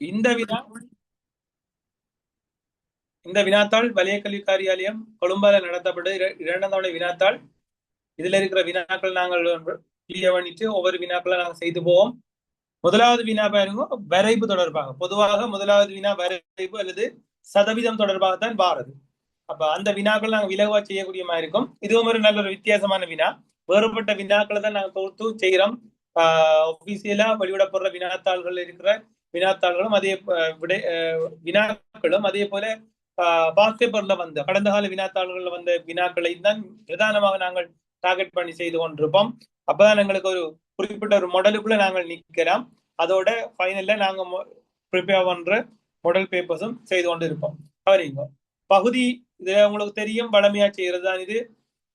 இந்த வினா இந்த வினாத்தாள் வலய கல்வி காரியாலயம் கொழும்பால நடத்தப்பட்ட இரண்டாம் தவணை வினாத்தாள். இதுல இருக்கிற வினாக்கள் நாங்கள் கிளியர் பண்ணிட்டு ஒவ்வொரு வினாக்களை நாங்கள் செய்து போவோம். முதலாவது வினா பாருங்க, வரைவு தொடர்பாக. பொதுவாக முதலாவது வினா வரைவு அல்லது சதவீதம் தொடர்பாகத்தான் வாரது. அப்ப அந்த வினாக்கள் நாங்கள் விலகுவா செய்யக்கூடிய மாதிரி இருக்கும். இதுவும் ஒரு நல்ல ஒரு வித்தியாசமான வினா. வேறுபட்ட வினாக்களை தான் நாங்கள் தொகுத்து செய்கிறோம். ஒபிசியலா வெளியிடப்படுற வினாத்தாள்கள் இருக்கிற வினாத்தாள்களும் அதே விடை வினாக்களும் அதே போல பாஸ்ட் பேப்பர்ல வந்த கடந்த கால வினாத்தாள்கள்ல வந்த வினாக்களை தான் பிரதானமாக நாங்கள் டார்கெட் பண்ணி செய்து கொண்டிருப்போம். அப்பதான் எங்களுக்கு ஒரு குறிப்பிட்ட ஒரு மாடலுக்குள்ள நாங்கள் நிற்கலாம். அதோட ஃபைனல்ல நாங்க ப்ரிப்பேர் பண்ற மாடல் பேப்பர்ஸும் செய்து கொண்டு இருப்போம். அவரிங்க பகுதி இதுல உங்களுக்கு தெரியும் வளமையா செய்யறது தான் இது.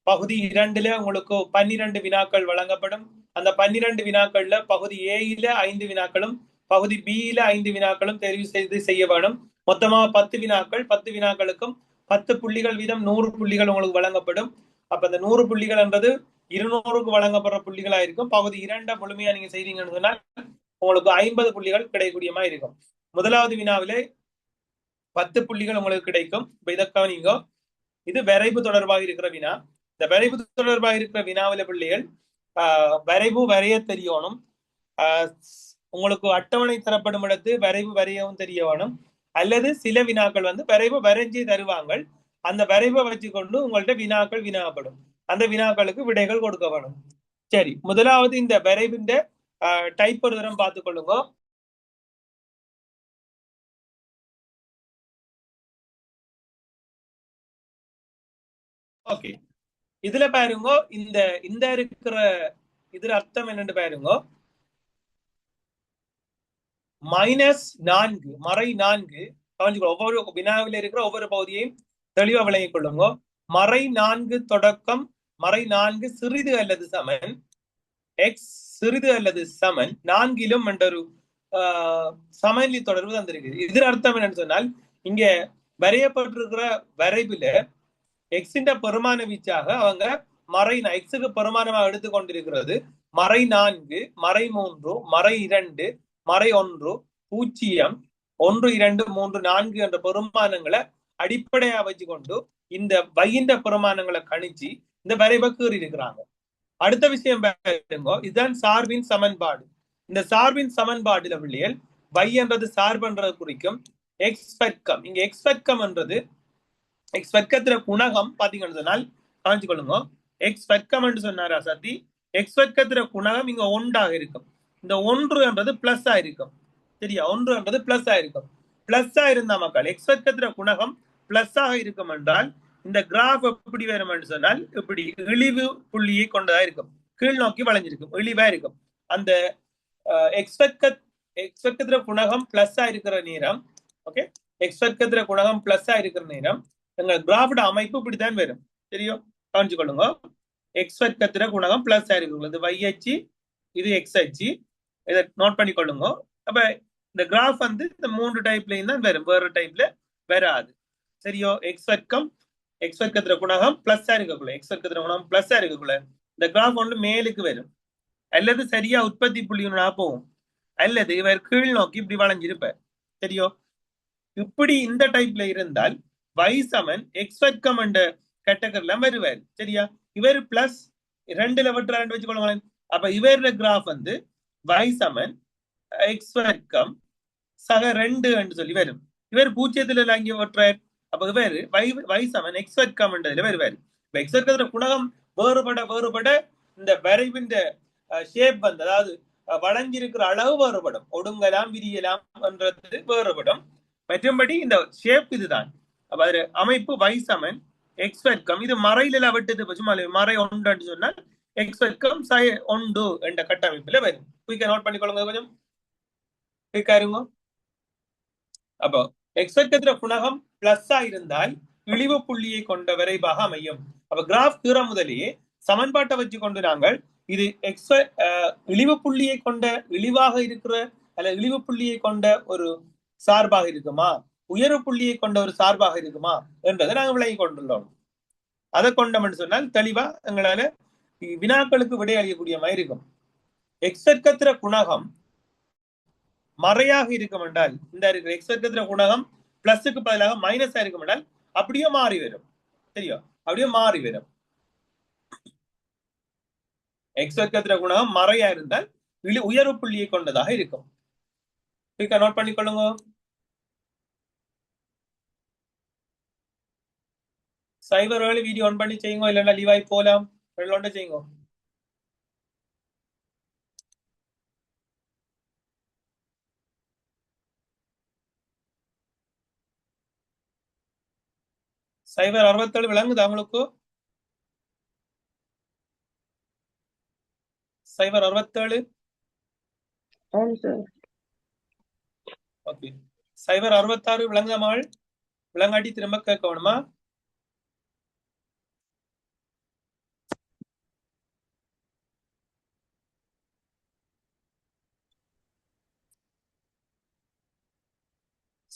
பகுதி 2ல உங்களுக்கு 12 வினாக்கள் வழங்கப்படும். அந்த 12 வினாக்கள்ல பகுதி ஏல 5 வினாக்களும் பகுதி பியில 5 வினாக்களும் தெரிவு செய்து செய்ய வேணும். மொத்தமாக 10 வினாக்கள். 10 வினாக்களுக்கும் 10 புள்ளிகள் வீதம் 100 புள்ளிகள் உங்களுக்கு வழங்கப்படும். அப்ப இந்த 100 புள்ளிகள் என்பது 200க்கு வழங்கப்படுற புள்ளிகளா இருக்கும். பகுதி 2 முழுமையா நீங்க செய்தீங்கன்னு சொன்னால் உங்களுக்கு 50 புள்ளிகள் கிடைக்கக்கூடிய மாதிரி இருக்கும். முதலாவது வினாவிலே 10 புள்ளிகள் உங்களுக்கு கிடைக்கும். இதை நீங்க இது வரைவு தொடர்பாக இருக்கிற வினா. இந்த வரைவு தொடர்பாக இருக்கிற வினாவில பிள்ளைகள் வரைவு வரைய தெரியணும். உங்களுக்கு அட்டவணை தரப்படும் இடத்து வரைவு வரையவும் தெரிய வேணும். அல்லது சில வினாக்கள் வரைவு வரைஞ்சி தருவாங்க. அந்த வரைவை வச்சுக்கொண்டு உங்கள்ட்ட வினாக்கள் வினாப்படும். அந்த வினாக்களுக்கு விடைகள் கொடுக்க வேணும். சரி, முதலாவது இந்த வரைவின் டைப் ஒரு தரம் பார்த்துக் கொள்ளுங்க. ஓகே, இதுல பாருங்க, இந்த இந்த இருக்கிற இதுல அர்த்தம் என்னன்னு பாருங்க. -4 மறை 4 ஒவ்வொரு வினாவில் இருக்கிற ஒவ்வொரு பகுதியையும் தெளிவா விளங்கிக் கொள்ளுங்க. மறை 4 தொடக்கம் மறை 4 சிறிது அல்லது சமன் எக்ஸ் சிறிது அல்லது சமன் 4லும் என்றொரு சமநிலை தொடர்பு தந்திருக்குது. இதுல அர்த்தம் என்னன்னு சொன்னால், இங்க வரையப்பட்டிருக்கிற வரைவுல எக்ஸின் பெருமான வீச்சாக அவங்க மறை எக்ஸுக்கு பெருமானமாக எடுத்துக்கொண்டிருக்கிறது மறை 4 மறை 3 மறை 2 மறை 1 0 1 2 3 4 என்ற பெருமானங்களை அடிப்படையா வச்சுக்கொண்டு இந்த வையின் பெருமானங்களை கணிச்சு இந்த வரைவை கீறி இருக்கிறாங்க. அடுத்த விஷயம் பாருங்க, இதுதான் சார்பின் சமன்பாடு. இந்த சார்பின் சமன்பாடுல பிள்ளைகள் வை என்றது சார்புன்றது குறிக்கும். எக்ஸ் வர்க்கம், இங்க எக்ஸ் வர்க்கம் என்றது எக்ஸ் வர்க்கத்துல குணகம் பாத்தீங்கன்னு சொன்னால் காமிச்சு கொள்ளுங்க. எக்ஸ் வர்க்கம் என்று சொன்னாரா சத்தி, எக்ஸ் வர்க்கத்துல குணகம் இங்க 1 இருக்கும். இந்த 1 என்றது பிளஸ் ஆயிருக்கும். சரியா, 1 என்றது பிளஸ் ஆயிருக்கும். பிளஸ் இருந்தா மக்கள் எக்ஸ் வர்க்கத்துல குணகம் பிளஸ் ஆக இருக்கும் என்றால் இந்த கிராஃப் எப்படி வரும் என்று சொன்னால் இப்படி இழிவு புள்ளியை கொண்டதா இருக்கும். கீழ் நோக்கி வளைஞ்சிருக்கும், இழிவா இருக்கும். அந்த எக்ஸ் வர்க்கத்துல குணகம் பிளஸ் இருக்கிற நேரம், ஓகே, எக்ஸ் வர்க்கத்துல குணகம் பிளஸ் இருக்கிற நேரம் எங்க கிராஃபோட அமைப்பு இப்படித்தான் வரும். தெரியும், கவனிச்சு கொள்ளுங்க. எக்ஸ் வர்க்கத்துல குணகம் பிளஸ் ஆயிருக்கு. இது y அச்சு, இது எக்ஸ் அச்சு. இதை நோட் பண்ணி கொள்ளுங்க. அப்ப இந்த கிராஃப் இந்த 3 டைப்லயும் தான் வரும், வேற டைப்ல வராது. சரியோ, எக்ஸ் வர்க்கத்துல குணகம் பிளஸ் இருக்கக்குள்ள, எக்ஸ் வர்க்கத்துல குணகம் பிளஸ் இருக்கக்குள்ள இந்த கிராஃப் மேலுக்கு வரும். அல்லது சரியா உற்பத்தி புள்ளியா போகும், அல்லது இவர் கீழ் நோக்கி இப்படி வளைஞ்சிருப்பார். சரியோ, இப்படி இந்த டைப்ல இருந்தால் y சமன் எக்ஸ் வர்க்கம் என்ற கேட்டகரில வருவார். சரியா, இவர் பிளஸ் 2ல வெட்டுற 2 வச்சுக்கொள்ளுங்களேன். அப்ப இவர கிராஃப் y சமன் எக்ஸ் வர்க்கம் சக 2 என்று சொல்லி வரும். இவர் 0ல அங்கே வெட்டுறார். அப்ப இவர் y சமன் எக்ஸ் வர்க்கம் என்றதுல வருவார். எக்ஸ் வர்க்கத்துல குணகம் வேறுபட இந்த வரைவின் ஷேப் அதாவது வளைஞ்சிருக்கிற அளவு வேறுபடும். ஒடுங்கலாம் விரியலாம் என்றது வேறுபடும். மற்றபடி இந்த ஷேப் இதுதான். அப்ப அது அமைப்பு y சமன் எக்ஸ் வர்க்கம். இது மறையில விட்டது சும்மா மறை 1 சொன்னால் எக்ஸ் வர்க்கம் 1 என்ற கட்டமைப்புல வரும். குயிக்கா நோட் பண்ணிக்கொள்ளுங்க, கொஞ்சம் குயிக்கா இருங்க. அப்போ எக்ஸ் வர்க்கத்துல குணகம் பிளஸ் இருந்தால் இழிவு புள்ளியை கொண்ட விரைவாக அமையும். அப்ப கிராஃப் தீர முதலேயே சமன்பாட்டை வச்சு கொண்டு நாங்கள் இது எக்ஸ் இழிவு புள்ளியை கொண்ட இழிவாக இருக்கிற அல்ல இழிவு புள்ளியை கொண்ட ஒரு சார்பாக இருக்குமா, உயர்வு புள்ளியை கொண்ட ஒரு சார்பாக இருக்குமா என்றதை நாங்கள் விளங்கி கொண்டுள்ளோம். அதை கொண்டோம்னு சொன்னால் தெளிவா எங்களால வினாக்களுக்கு விடை அளிக்கக்கூடிய மாதிரி இருக்கும். எக்ஸ் வர்க்கத்துல குணகம் மறையாக இருக்கும் என்றால் இந்த இருக்கிற எக்ஸ் வர்க்கத்துல குணகம் பிளஸுக்கு பதிலாக மைனஸா இருக்கும் என்றால் அப்படியே மாறி வரும். தெரியும், அப்படியே மாறி வரும். எக்ஸ் வர்க்கத்துல குணகம் மறையா இருந்தால் உயர்வு புள்ளியை கொண்டதாக இருக்கும். நோட் பண்ணிக்கொள்ளுங்க. சைபர் ஏழு வீடியோ ஆன் பண்ணி செய்யுங்க, இல்லைன்னா லீவாய் போலாம். வெள்ளோண்ட செய்யுங்க. சைபர் 67 விளங்குது உங்களுக்கு? சைபர் 67. ஓகே. சைபர் 66 விளங்குதாமாள்? விளங்காட்டி திரும்ப கேட்க வேணுமா?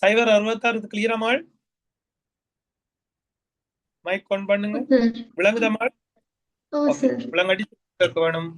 சைபர் 66 கிளியராமாள்? மைக் ஆன் பண்ணுங்க. விளங்குதாமாள்? ஓகே. விளங்காட்டி கேட்க வேணும்.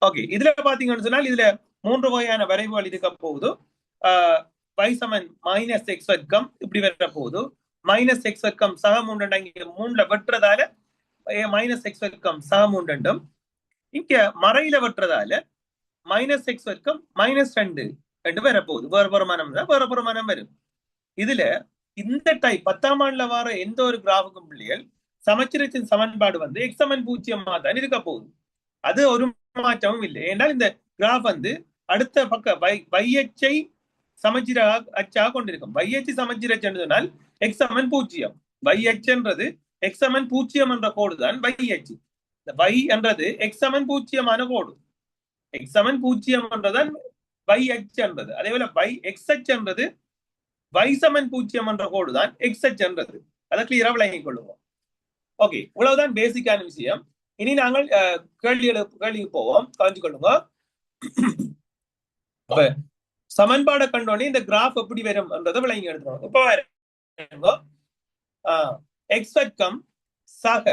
ஓகே. இதுல பாத்தீங்கன்னு சொன்னால் இதுல 3 வகையான வரைவுகள் இருக்க போகுது. y சமன் மைனஸ் எக்ஸ் வர்க்கம் இப்படி வர போகுது. மைனஸ் எக்ஸ் வர்க்கம் சக மூன்று இங்க 3ல வெட்டுறதால மைனஸ் எக்ஸ் வர்க்கம் சக மூன்றும், இங்க மறையில வெட்டுறதால மைனஸ் எக்ஸ் வர்க்கம் -2 ரெண்டு வர போகுது. வேற புறமானம் வேற புறமானம் வரும். இதுல இந்த டைப் 10ஆம் ஆண்டுல வர எந்த ஒரு கிராஃபுக்கும் பிள்ளைகள் சமச்சீரத்தின் சமன்பாடு வந்து எக்ஸ் சமன் 0 தான் இருக்க போகுது. அது ஒரு மாற்றமும் இல்லை. ஏன்னால் இந்த கிராஃப் வந்து அடுத்த பக்க வையச்சை சமச்சீர அச்சாக கொண்டிருக்கும். வையச்சு சமச்சீர அச்சு சொன்னால் எக்ஸ் சமன் 0. வையச்சுன்றது எக்ஸ் சமன் 0 என்ற கோடு தான் வையச்சு. இந்த வை என்றது எக்ஸ் சமன் 0 கோடு. எக்ஸ் சமன் 0 என்றதான் வை அச்சு என்றது. அதே போல வை எக்ஸ் அச்சு என்றது y சமன் 0 என்ற கோடு தான் எக்ஸ் அச்சு என்றது. அதை கிளியரா விளங்கிக் கொள்ளுவோம். ஓகே, இவ்வளவுதான் பேசிக்கான விஷயம். இனி நாங்கள் கேள்விக்கு போவோம். காஞ்சி கொள்ளுங்க. சமன்பாடை கண்டோடனே இந்த கிராஃப் எப்படி வரும் என்றதை விளங்கி எடுத்துருவோம். இப்ப எக்ஸ் வர்க்கம் சக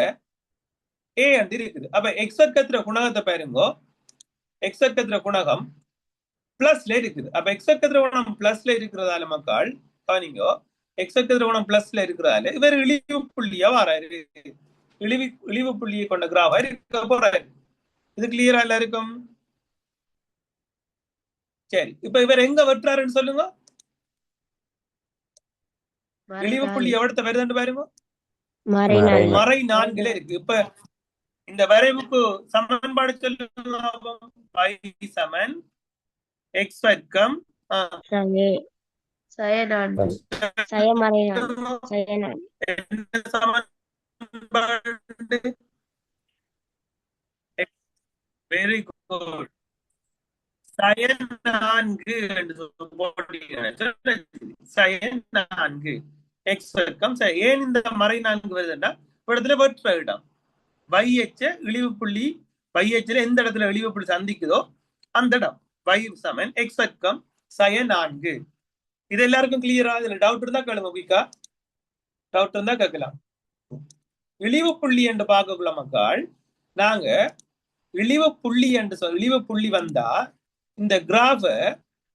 ஏ என்று இருக்குது. அப்ப எக்ஸ் வர்க்கத்துல குணகத்தை பாருங்க. எக்ஸ் வர்க்கத்துல குணகம் பிளஸ்ல இருக்குது. அப்ப எக்ஸ் வர்க்கத்துல குணகம் பிளஸ்ல இருக்கிறதால மக்கள் பாருங்க, எக்ஸ் வர்க்கத்துல குணகம் பிளஸ்ல இருக்கிறதால இவர் இழிவு புள்ளியா வராரு. இழிவு புள்ளியை கொண்ட கிராஃபா இருக்க போறாரு. இது கிளியரா எல்லாருக்கும்? சரி, இப்ப இவர் எங்க வெட்டுறாருன்னு சொல்லுங்க. இழிவு புள்ளி எவ்வளவு வருதுன்னு பாருங்க. மறை 4ல இருக்கு. இப்ப இந்த வரைவுக்கு சமன்பாடு சொல்லுங்க. y சமன் x வர்க்கம் சமன்பாடு. Very good. சயன் 4 என்று சயன் 4 எக்ஸ் வர்க்கம். ஏன் இந்த மறை 4 வருதுன்னா இடத்துல வெற்ற இடம் வையச்ச இழிவு புள்ளி, வையச்சில எந்த இடத்துல இழிவு புள்ளி சந்திக்குதோ அந்த இடம் y சமன் எக்ஸ் வர்க்கம் சயன் 4. இது எல்லாருக்கும் கிளியரா? இதுல டவுட் இருந்தா கேளுங்க. குயிக்கா டவுட் இருந்தா கேட்கலாம். இழிவு புள்ளி என்று பார்க்கக்குள்ள மக்கள், நாங்க இழிவு புள்ளி என்று இழிவு புள்ளி வந்தா இந்த கிராஃப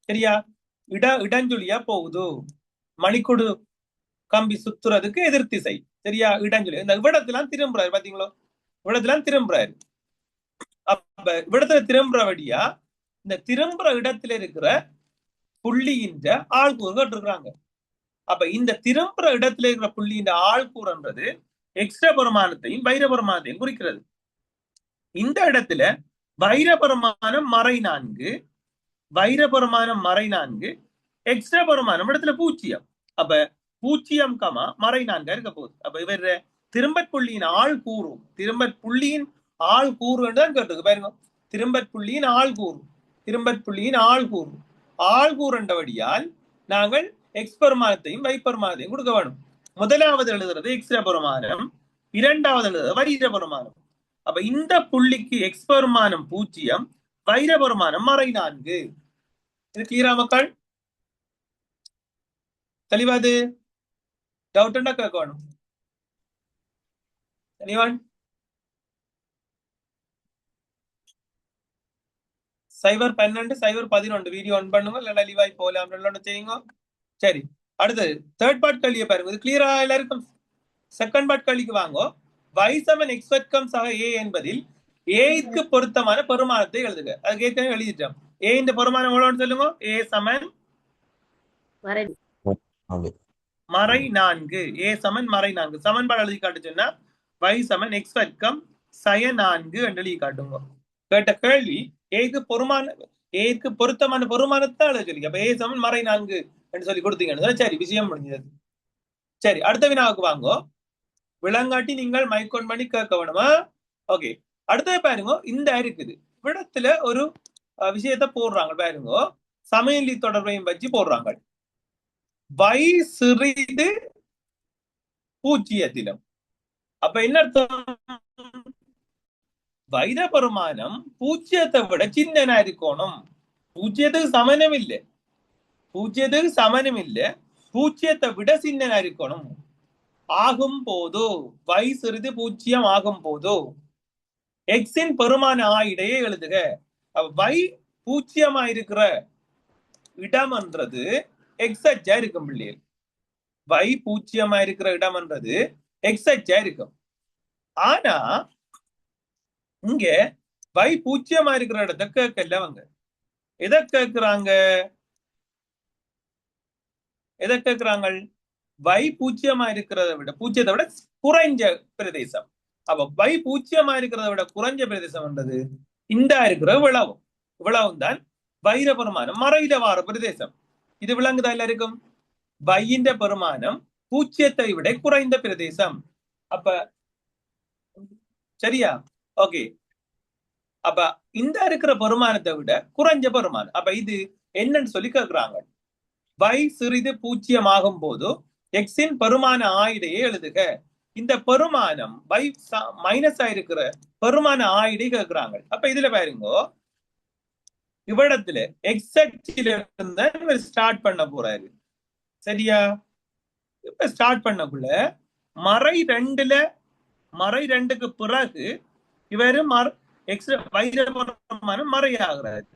சரியா இடஞ்சுழியா போகுது. மணிக்கூடு கம்பி சுத்துறதுக்கு எதிர் திசை சரியா இடஞ்சுழி. இந்த விடத்தெல்லாம் திரும்புறாரு பாத்தீங்களோ, விடத்தெல்லாம் திரும்புறாரு. அப்ப விடத்துல திரும்புறபடியா இந்த திரும்புற இடத்துல இருக்கிற புள்ளியின் ஆள்கூறுகள் இருக்கிறாங்க. அப்ப இந்த திரும்புற இடத்துல இருக்கிற புள்ளியின் ஆள்கூறுன்றது எக்ஸ்ட்ரா பெருமானத்தையும் வைரபெருமானத்தையும் குறிக்கிறது. இந்த இடத்துல வைரபெருமானம் மறை 4, வைரபெருமானம் மறை 4, எக்ஸ்ட்ரா பெருமானம் இடத்துல 0. அப்ப 0, மறை 4 இருக்க போகுது. அப்ப இவர் திரும்பற் புள்ளியின் ஆள் கூறு, திரும்பற் புள்ளியின் ஆள் கூறு என்றுதான் கேட்டிருக்கு பாருங்க. திரும்பற் புள்ளியின் ஆள் கூறு, திரும்பற் புள்ளியின் ஆள் கூறு, ஆள் கூறு என்றபடியால் நாங்கள் எக்ஸ் பெருமானத்தையும் வை பெருமானத்தையும் கொடுக்க வேணும். முதலாவது எழுதுறது எக்ஸ்ட்ரா பெருமானம், இரண்டாவது எழுதுறது வைர பெருமானம். அப்ப இந்த புள்ளிக்கு எக்ஸ் பெருமானம் 0, வைர பெருமானம் மறை 4. இது கிளியரா மக்கள்? தெளிவாது? டவுட் உண்டா கேட்கணும்? anyone? 012 011 வீடியோ ஆன் பண்ணுங்க, இல்ல லிவாய் போலாம் செய்யுங்க. சரி, அடுத்தது தேர்ட் பார்ட் கேள்வியை பாருங்க. இது கிளியரா எல்லாருக்கும்? செகண்ட் பார்ட் கேள்விக்கு வாங்க. y சமன் x வர்க்கம் சக a என்பதில் a-க்கு பொருத்தமான பெருமானத்தை எழுதுக. அது ஏற்கனவே எழுதிட்டோம். a இந்த பெருமானம் எவ்வளவுன்னு சொல்லுங்க. a சமன் மறை 4. a சமன் மறை 4 சமன்பாடு எழுதி காட்டு சொன்னா y சமன் x வர்க்கம் சய 4 என்று எழுதி காட்டுங்க. கேட்ட கேள்வி ஏக்கு பொருத்தமான பெருமானத்தை எழுத சொல்லி. அப்ப a சமன் மறை 4 என்று சொல்லி கொடுத்தீங்க. சரி, விஷயம் முடிஞ்சது. சரி, அடுத்த வினாவுக்கு வாங்க. விளங்காட்டி நீங்கள் மைக்கோன் பண்ணி கேட்க வேணுமா? ஓகே, அடுத்தது பாருங்க. இந்த இருக்குது விடத்துல ஒரு விஷயத்த போடுறாங்க பாருங்க. சமயலி தொடர்பையும் வச்சு போடுறாங்க. வை சிறிது 0. அப்ப என்ன அர்த்தம்? வைர பெருமானம் 0 விட சின்னனா இருக்கணும். 0க்கு சமனம் இல்லை, 0க்கு சமனம் இல்லை, 0 விட சின்னனா இருக்கணும். ஆகும் போது y சிறிது 0 ஆகும் போது எக்ஸின் பெருமான இடையே எழுதுக. y 0 இருக்கிற இடம் என்றது எக்ஸ் அச்சா இருக்கும் பிள்ளைகள். y 0 இருக்கிற இடம் என்றது எக்ஸ் அச்சா இருக்கும். ஆனா இங்க y 0 இருக்கிற இடத்த கேட்கல. அவங்க எதை கேட்கிறாங்க? எதை கேட்கிறாங்க? y 0 இருக்கிறத விட 0 விட குறைஞ்ச பிரதேசம். அப்ப y 0 இருக்கிறத விட குறைஞ்ச பிரதேசம் என்றது இந்த இருக்கிற விளவும். விளவும் தான் வைர பெருமானம் மறையில வார பிரதேசம். இது விளங்குதா எல்லாருக்கும்? வையின் பெருமானம் 0 விட குறைந்த பிரதேசம். அப்ப சரியா? ஓகே, அப்ப இந்த இருக்கிற பெருமானத்தை விட குறைஞ்ச பெருமானம். அப்ப இது என்னன்னு சொல்லி கேட்கிறாங்க. y சிறிது 0 ஆகும் போது எக்ஸின் பெருமான ஆயிடையே எழுதுக. இந்த பெருமானம் y மைனஸ் ஆயிருக்கிற பெருமான ஆயிடை கேட்கிறாங்க. அப்ப இதுல பாருங்க, இவ்விடத்துல எக்ஸ் அச்சில இருந்து ஸ்டார்ட் பண்ண போறாரு. சரியா? இப்ப ஸ்டார்ட் பண்ணக்குள்ள மறை 2க்கு பிறகு இவரு வைர பெருமானம் மறையாகிறாரு.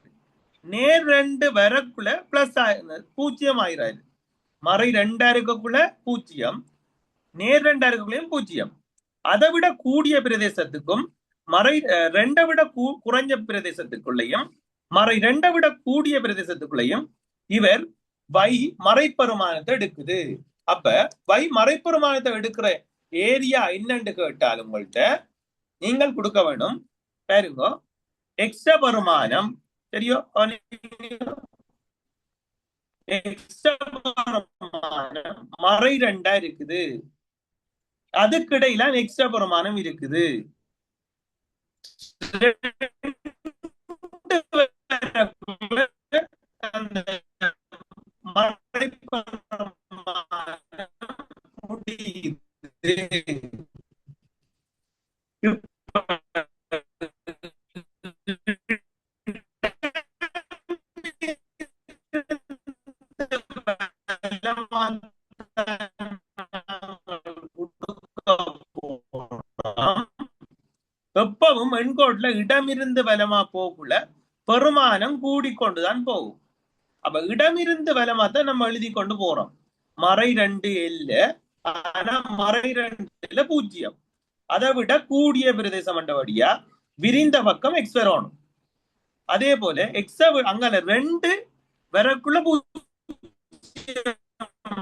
நேர் 2 வரக்குள்ள பிளஸ் 0 ஆகிறாரு. மறை 2 இருக்கக்குள்ள 0, நேர் 2 இருக்கக்குள்ளயும் 0. அதை விட கூடிய பிரதேசத்துக்கும் மறை 2 விட குறைஞ்ச பிரதேசத்துக்குள்ளயும் மறை 2 விட கூடிய பிரதேசத்துக்குள்ளயும் இவர் வை மறைப்பெருமானத்தை எடுக்குது. அப்ப வை மறைப்பெருமானத்தை எடுக்கிற ஏரியா என்னன்னு கேட்டாலும் உங்கள்கிட்ட நீங்கள் கொடுக்க வேணும். பாருங்க, எக்ஸ்ட்ரா பெருமானம் சரியோ, எக்ஸ்ட்ரா பெருமானம் மறை ரெண்டா இருக்குது, அதுக்கு இடையில எக்ஸ்ட்ரா பெருமானம் இருக்குது. மறை எப்பவும் எண்கோட்ல இடமிருந்து வலமா போக்குள்ள பெருமானம் கூடிக்கொண்டுதான் போகும். அப்ப இடமிருந்து வலமா தான் நம்ம எழுதி கொண்டு போறோம். மறை ரெண்டு இல்ல, ஆனா மறை ரெண்டுல 0. அதை விட கூடிய பிரதேசம் வழியா விரிந்த பக்கம் எக்ஸ் வரணும். அதே போல எக்ஸ் அங்க ரெண்டு வரக்குள்ள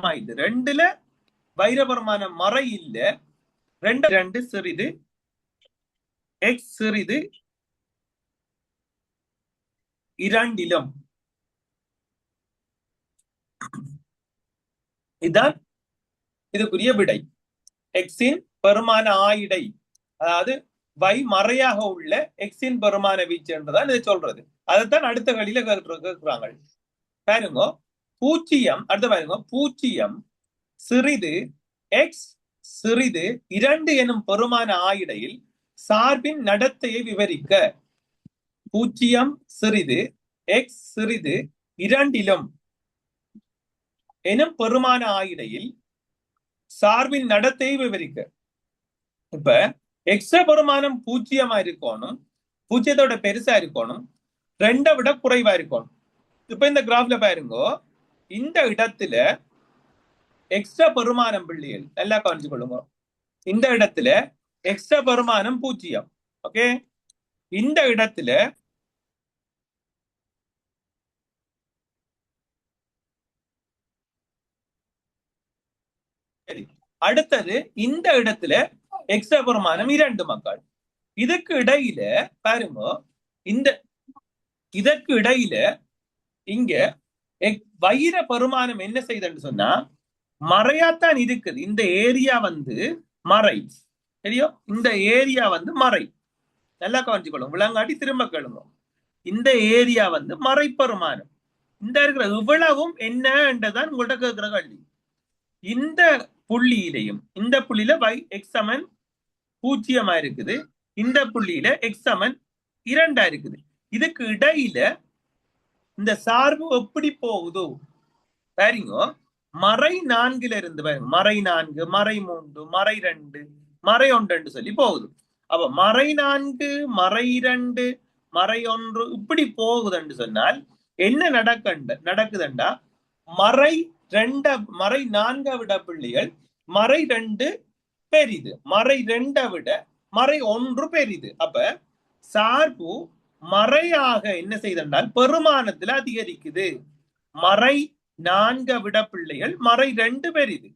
0 ரெண்டுல வைரபரமான மறை இல்ல. ரெண்டு சிறிது எக்ஸ் சிறிது இரண்டிலும். இதுதான் இதுக்குரிய விடை. எக்ஸின் பெருமான ஆயிடை, அதாவது வை மறையாக உள்ள எக்ஸின் பெருமான வீச்சு என்றுதான் இதை சொல்றது. அதைத்தான் அடுத்த கழியில கேட்கிறாங்க. பாருங்க, 0 அடுத்த பாருங்க, 0 சிறிது எக்ஸ் சிறிது 2 எனும் பெருமான ஆயிடையில் சார்பின் நடத்தையை விவரிக்க. 0 சிறிது எக்ஸ் சிறிது இரண்டிலும் எனும் பெருமான ஆயிடையில் சார்பின் நடத்தையை விவரிக்க. இப்ப எக்ஸ்ட்ரா பெருமானம் 0 இருக்கணும், 0 பெருசா இருக்கணும், 2 விட குறைவா இருக்கணும். இப்ப இந்த கிராஃப்ல பாருங்க, இந்த இடத்துல எக்ஸ்ட்ரா பெருமானம் பிள்ளைகள் நல்லா கவனிச்சு கொள்ளுங்க. இந்த இடத்துல எக்ஸ்ட்ரா பெருமானம் 0. ஓகே, இந்த இடத்துல அடுத்தது இந்த இடத்துல எக்ஸ்ட்ரா பெருமானம் 2 மக்கள். இதுக்கு இடையில பாருங்க, இந்த இதற்கு இடையில இங்க வைர பெருமானம் என்ன செய்யுதுன்னு சொன்னா மறையாத்தான் இருக்குது. இந்த ஏரியா மறை சரியோ, இந்த ஏரியா மறை. நல்லா கவனிச்சுக்கொள்ளும், விளங்காட்டி திரும்ப கேளுங்க. இந்த ஏரியா மறை பெருமானம். இந்த இருக்கிற இவ்வளவும் என்னன்றதான் உங்கள்ட்ட கேட்கிற கேள்வி. இந்த புள்ளியிலையும் இந்த புள்ளியில எக்ஸ் சமன் 0 இருக்குது, இந்த புள்ளியில எக்ஸ் சமன் 2 இருக்குது. இதுக்கு இடையில இந்த சார்பு எப்படி போகுதோ பாருங்க, மறை 4 இருந்து பாருங்க, மறை 4 மறை 3 மறை 2 மறை 1 சொல்லி போகுது. அப்ப மறை 4 மறை 2 மறை 1 இப்படி போகுதுன்னு சொன்னால் என்ன நடக்குதுண்டா, மறை 4 விட பிள்ளைகள் மறை 2 பெரிது, மறை 2 விட மறை 1 பெரிது. அப்ப சார்பு மறையாக என்ன செய்தால் பெருமானத்துல அதிகரிக்குது. மறை 4 விட பிள்ளைகள் மறை 2 பெரிது,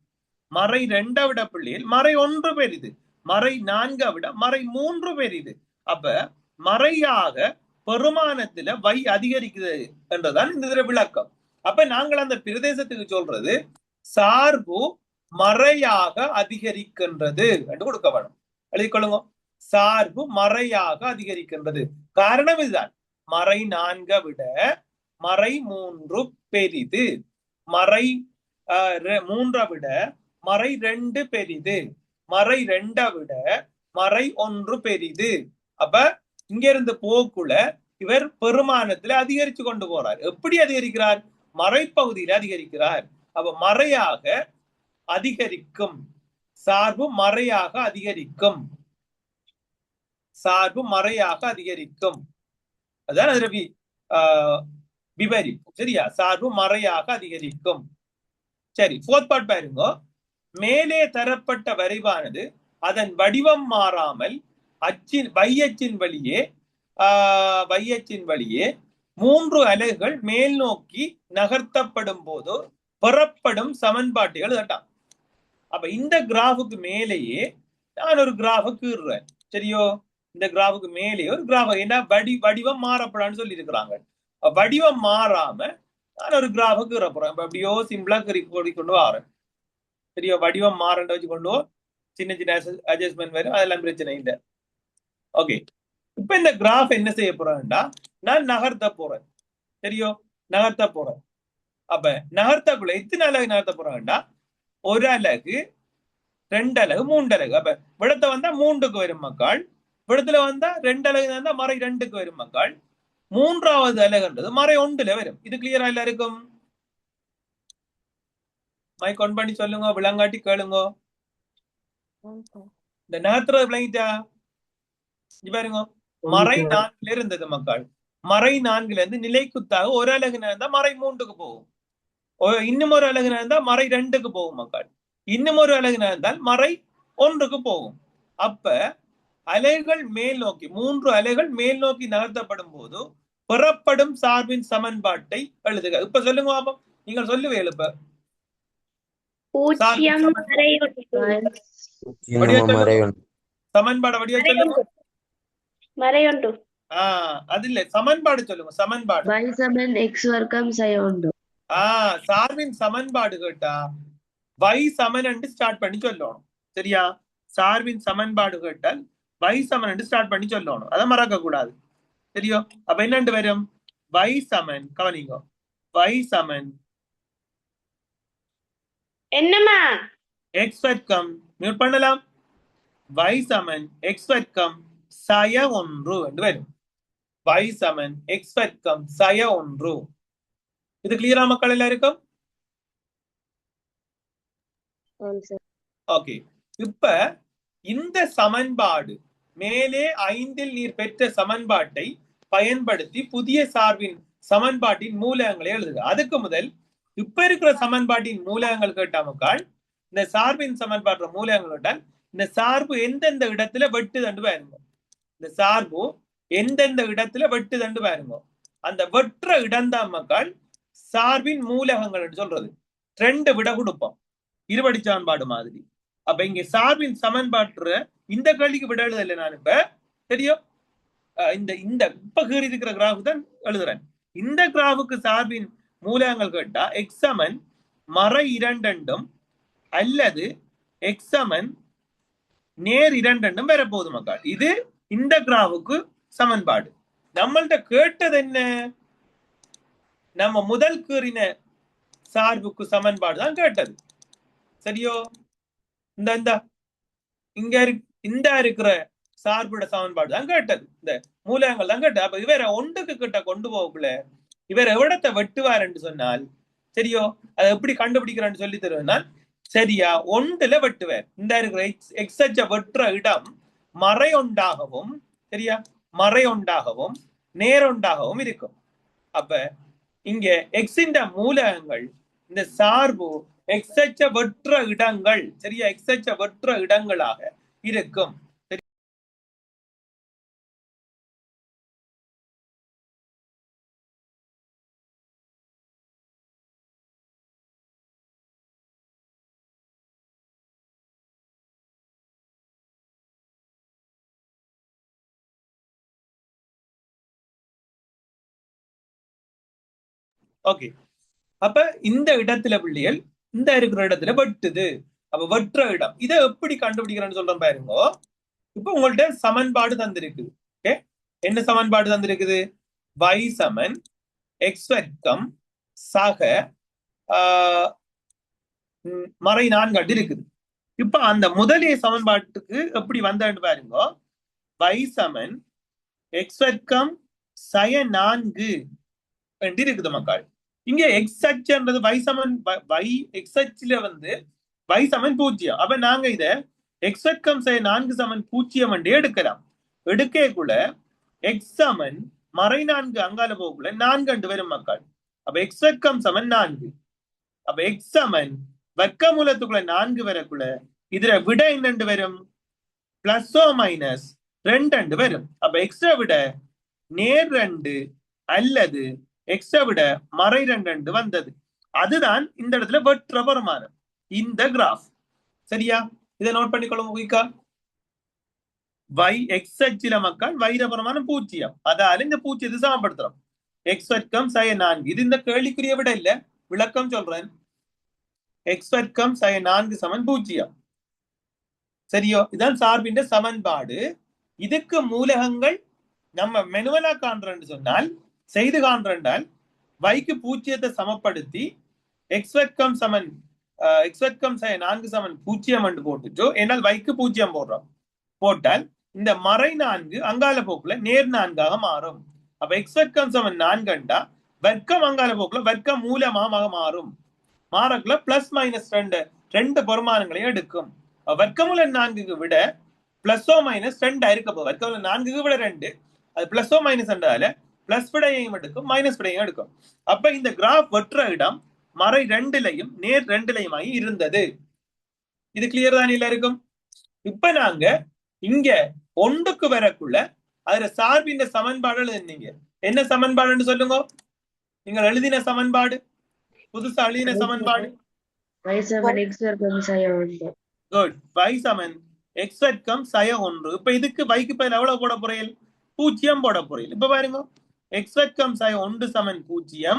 மறை 2 விட பிள்ளைகள் மறை 1 பெரிது, மறை 4 விட மறை 3 பெரிது. அப்ப மறையாக பெருமானத்துல வை அதிகரிக்குது என்றுதான் இந்த விளக்கம். அப்ப நாங்கள் அந்த பிரதேசத்துக்கு சொல்றது சார்பு மறையாக அதிகரிக்கின்றது என்று கொடுக்க வேணும். எழுதிக்கொள்ளுங்க, சார்பு மறையாக அதிகரிக்கின்றது. காரணம் இதுதான், மறை 4 விட மறை 3 பெரிது, மறை 3 விட மறை 2 பெரிது, மறை 2 விட மறை 1 பெரிது. அப்ப இங்க இருந்து போக்குள்ள இவர் பெருமானத்துல அதிகரிச்சு கொண்டு போறார். எப்படி அதிகரிக்கிறார்? மறைப்பகுதியில அதிகரிக்கிறார். அப்ப மறையாக அதிகரிக்கும், சார்பு மறையாக அதிகரிக்கும், சார்பு மறையாக அதிகரிக்கும். அதான் ரவி விவரிப்பு. சரியா, சார்பு மறையாக அதிகரிக்கும். சரி, 4th பார்ட் பாருங்க. மேலே தரப்பட்ட வரைவானது அதன் வடிவம் மாறாமல் வையச்சின் வழியே 3 அலகுகள் மேல் நோக்கி நகர்த்தப்படும் போது பெறப்படும் சமன்பாட்டுகள் கேட்டான். அப்ப இந்த கிராஃபுக்கு மேலேயே நான் ஒரு கிராஃபு கீறுறேன். சரியோ, இந்த கிராஃபுக்கு மேலே ஒரு கிராஃப், ஏன்னா வடிவம் மாறப்படான்னு சொல்லி இருக்கிறாங்க. வடிவம் மாறாம நான் ஒரு கிராஃபுக்கு போறேன். அப்படியோ சிம்பிளா கொண்டு வரேன். சரியா? வடிவம் மாறண்ட வச்சு கொண்டு சின்ன சின்ன அட்ஜஸ்ட்மெண்ட் வரும், அதெல்லாம் பிரச்சனை இல்லை. ஓகே, இப்ப இந்த கிராஃப் என்ன செய்ய போறேன்டா, நான் நகர்த்த போறேன். சரியோ? நகர்த்த போறேன். அப்ப நகர்த்தக்குள்ள எத்தனை அலகு நகர்த்த போறேன்டா, ஒரு அலகு, 2 அலகு, 3 அலகு. அப்ப விடத்தை வந்தா 3க்கு வரும் மக்கள், விடத்துல வந்தா 2 அலகு வந்தா மறை 2க்கு வரும் மக்கள், 3வது அலகுன்றது மறை 1ல வரும். இது கிளியரா எல்லாருக்கும்? மைக் ஆன் பண்ணி சொல்லுங்க, விளங்காட்டி கேளுங்க. இந்த நகர்த்துறது விளங்கிட்டா? பாருங்க, மறை 4ல இருந்தது மக்கள், மறை 4ல இருந்து நிலைக்குத்தாக ஒரு அலகு இருந்தா மறை 3க்கு போகும், இன்னும் ஒரு அலகு இருந்தா மறை 2க்கு போகும் மக்கள், இன்னும் ஒரு அலகு இருந்தால் மறை 1க்கு போகும். அப்ப அலைகள் மேல் நோக்கி, 3 அலைகள் மேல் நோக்கி நகர்த்தப்படும் போது பெறப்படும் சார்பின் சமன்பாட்டை எழுதுக. இப்ப சொல்லுங்க பாப்போம், நீங்கள் சொல்லுவே எழுப்ப. சமன்பாடு வடிவ சொல்லுங்க. அது இல்ல, சமன்பாடு சொல்லுங்க. சமன்பாடு சார்பின் சமன்பாடு கேட்டா y சமன் என்று ஸ்டார்ட் பண்ணி சொல்லணும். சரியா? சார்பின் சமன்பாடு கேட்டால் y சமன் என்று ஸ்டார்ட் பண்ணி சொல்லணும், அதை மறக்க கூடாது. சரியோ? அப்ப என்னண்டு வரும்? y சமன், கவனிங்க, y சமன் என்னமா x வர்க்கம், மியூட் பண்ணலாம், y சமன் x வர்க்கம் சய 1 என்று வரும். y சமன் x வர்க்கம் சய 1. இது கிளியரா மக்கள் எல்லாருக்கும்? ஓகே, இப்ப இந்த சமன்பாடு மேலே 5ல் நீர் பெற்ற சமன்பாட்டை பயன்படுத்தி புதிய சார்பின் சமன்பாட்டின் மூலங்களை எழுதுக. அதுக்கு முதல் இப்ப இருக்கிற சமன்பாட்டின் மூலங்கள் கேட்டா மக்கள், இந்த சார்பின் சமன்பாட்டு மூலங்கள் கேட்டால் இந்த சார்பு எந்தெந்த இடத்துல வெட்டுதண்டு பாருங்க. இந்த சார்பு எந்தெந்த இடத்துல வெட்டுதண்டு பாருங்க. அந்த வெற்ற இடம்தான் மக்கள் சார்பின் மூலகங்கள் சொல்றது. 2 விட கொடுப்போம், இருபடி சமன்பாடு மாதிரி. அப்ப இங்க சார்பின் சமன்பாட்டு இந்த கேள்விக்கு விட எழுதல நான் இப்ப. தெரியும்? இந்த இப்ப கீறி இருக்கிற கிராஃப் தான் எழுதுறேன். இந்த கிராஃபுக்கு சார்பின் மூலகங்கள் கேட்டா எக்ஸ் சமன் மறை 2 அல்லது எக்ஸ் சமன் நேர் 2 வரப்போகுது மக்கள். இது இந்த கிராஃபுக்கு சமன்பாடு. நம்மள்ட்ட கேட்டது என்ன? நம்ம முதல் கீறின சார்புக்கு சமன்பாடு தான் கேட்டது. சரியோ? இந்த இங்க இந்த இருக்கிற சார்புட சமன்பாடு தான் கேட்டது, இந்த மூலங்கள் தான் கேட்டது. அப்ப இவரை 1க்கு கிட்ட கொண்டு போகக்குள்ள இவர் எவ்வளத்தை வெட்டுவார் என்று சொன்னால், சரியோ, அதை எப்படி கண்டுபிடிக்கிறான்னு சொல்லி தருவேன். சரியா, 1ல வெட்டுவார். இந்த இருக்கிற எக்ஸ் அச்ச வெட்டுற இடம் மறை 1ஆகவும், சரியா, மறை 1ஆகவும் நேர் 1ஆகவும் இருக்கும். அப்ப இங்க எக்ஸின் மூலகங்கள் இந்த சார்பு எக்ஸ் அச்ச வெற்ற இடங்கள், சரியா, எக்ஸ் அச்ச வெற்ற இடங்களாக இருக்கும். ஓகே, அப்ப இந்த இடத்துல பிள்ளைகள் இந்த இருக்கிற இடத்துல வெட்டுது. அப்ப வெற்ற இடம் இதை எப்படி கண்டுபிடிக்கிறேன்னு சொல்றேன் பாருங்க. இப்ப உங்கள்ட்ட சமன்பாடு தந்திருக்குது. ஓகே, என்ன சமன்பாடு தந்திருக்குது? y சமன் எக்ஸ் வர்க்கம் சக மறை 4 இருக்குது. இப்ப அந்த முதலிய சமன்பாட்டுக்கு எப்படி வந்தேன்னு பாருங்க. y சமன் எக்ஸ் வர்க்கம் சய 4 என்று இருக்குது மக்கள். இங்க எக்ஸ் அச்சுன்றது y சமன் y எக்ஸ் அச்சுல வந்து y சமன் 0. அப்ப நாங்க இத எக்ஸ் வர்க்கம் சய 4 சமன் 0 என்று எடுக்கலாம். எடுக்கக்குள்ள எக்ஸ் சமன் மறை 4 அங்கால போகக்குள்ள 4 என்று வரும் மக்கள். அப்ப எக்ஸ் வர்க்கம் சமன் 4. அப்ப எக்ஸ் சமன் வர்க்க மூலத்துக்குள்ள 4 வரக்குள்ள இதுல விட என்னண்டு வரும்? பிளஸ் ஓ மைனஸ் 2 என்று வரும். அப்ப எக்ஸ விட நேர் 2 அல்லது எக்ஸ விட மறை 2 வந்தது. அதுதான் இந்த இடத்துல வெற்ற பெருமானம், இந்த கிராஃப். சரியா? இதை நோட் பண்ணிக்கொள்ளுங்க குயிக்கா. எக்ஸ் அச்சில மக்கள் வைர பிரமாணம் 0. அதால இந்த 0 சமப்படுத்துறோம். எக்ஸ் வர்க்கம் சய 4. இது இந்த கேள்விக்குரிய விட இல்ல, விளக்கம் சொல்றேன். எக்ஸ் வர்க்கம் சய 4 சமன் 0. சரியோ? இதான் சார்பின் சமன்பாடு. இதுக்கு மூலகங்கள் நம்ம மெனுவலா காண்றேன்னு சொன்னால், செய்து காண்றால் வைக்கு 0 சமப்படுத்தி எக்ஸ் வர்க்கம் சமன் எக்ஸ் வர்க்கம் சய 4 சமன் 0 என்று போட்டுச்சோ, என்னால் வைக்கு 0 போடுறோம். போட்டால் இந்த மறை 4 அங்கால போக்குல நேர் 4ஆக மாறும். அப்ப எக்ஸ் வர்க்கம் சமன் 4 கண்டா வர்க்கம் அங்கால போக்குல வர்க்கம் மூலமாக மாறும். மாறக்குள்ள பிளஸ் மைனஸ் 2 பெருமானங்களையும் எடுக்கும். வர்க்கமுல 4க்கு விட பிளஸோ மைனஸ் 2 இருக்க போகுது. வர்க்கமுல 4க்கு விட 2, அது பிளஸோ மைனஸ் 2 பிளஸ் விடையையும் எடுக்கும், மைனஸ் விடையும் எடுக்கும். அப்ப இந்த கிராஃப் வெற்ற இடம் மறை 2லயும் நேர் 2லயும் ஆகி இருந்தது. இது கிளியர் தான் எல்லாருக்கும்? இப்ப நாங்க இங்க ஒன்றுக்கு வரக்குள்ள அதுல சார்பின் சமன்பாடு எழுதினீங்க. என்ன சமன்பாடுன்னு சொல்லுங்க. நீங்கள் எழுதின சமன்பாடு, புதுசா எழுதின சமன்பாடு. y சமன் x வர்க்கம் சய 1. குட். y சமன் x வர்க்கம் சய 1. இப்ப இதுக்கு வைக்கு பதில் எவ்வளவு போட போறீங்க? 0 போட போறீங்க. இப்ப பாருங்க, x வர்க்கம் சய 1 சமன் 0.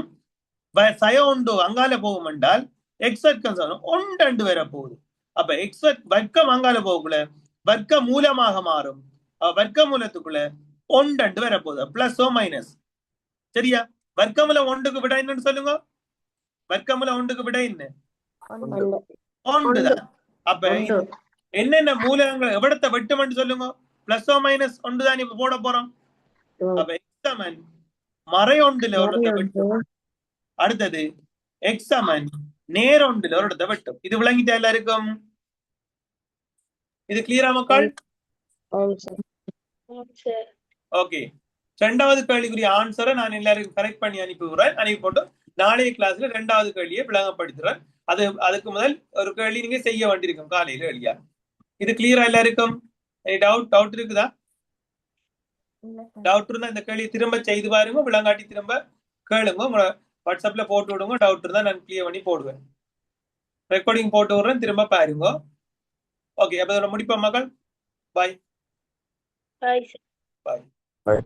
சய 1 அங்கால போகும் என்றால் x வர்க்கம் சமன் 1 வர போகுது. அப்ப x வர்க்கம் அங்கால போகக்குள்ள வர்க்க மூலமாக மாறும். வர்க்க மூலத்துக்குள்ள 1 வர போகுது, பிளஸ் ஓ மைனஸ். சரியா? வர்க்கமுல 1க்கு விட என்னன்னு சொல்லுங்க. வர்க்கமுல 1க்கு விட என்ன? 1 தான். அப்ப என்னென்ன மூலகங்கள் எவ்வளத்தை வெட்டுமென்று சொல்லுங்க. பிளஸ் ஓ மைனஸ் 1 தான் இப்ப போட போறோம். அப்ப எக்ஸ் சமன் மறை 1ல ஒரு இடத்தை வெட்டும். அடுத்தது எக்ஸ் சமன் நேர் 1ல ஒரு இடத்தை வெட்டும். இது விளங்கிட்டா எல்லாருக்கும்? இது கிளியரா மக்கள்? ஓகே. ரெண்டாவது கேள்விக்குரிய ஆன்சரை நான் எல்லாருக்கும் கரெக்ட் பண்ணி அனுப்பிவிடுறேன். அனுப்பி போட்டு நாளைய கிளாஸ்ல ரெண்டாவது கேள்வியை விளங்கப்படுத்துறேன். அதுக்கு முதல் ஒரு கேள்வி நீங்க செய்ய வேண்டியிருக்கும் காலையில எளியா. இது கிளியரா எல்லாருக்கும்? டவுட் இருக்குதா? டவுட் இருந்தா இந்த கேள்வியை திரும்ப செய்து பாருங்க, விளங்காட்டி திரும்ப கேளுங்க. வாட்ஸ்அப்ல போட்டு விடுங்க. டவுட் இருந்தா நான் கிளியர் பண்ணி போடுவேன். ரெக்கார்டிங் போட்டு விடுறேன், திரும்ப பாருங்க. ஓகே, அப்ப முடிப்போம் மக்கள். பாய். பாய். பாய்.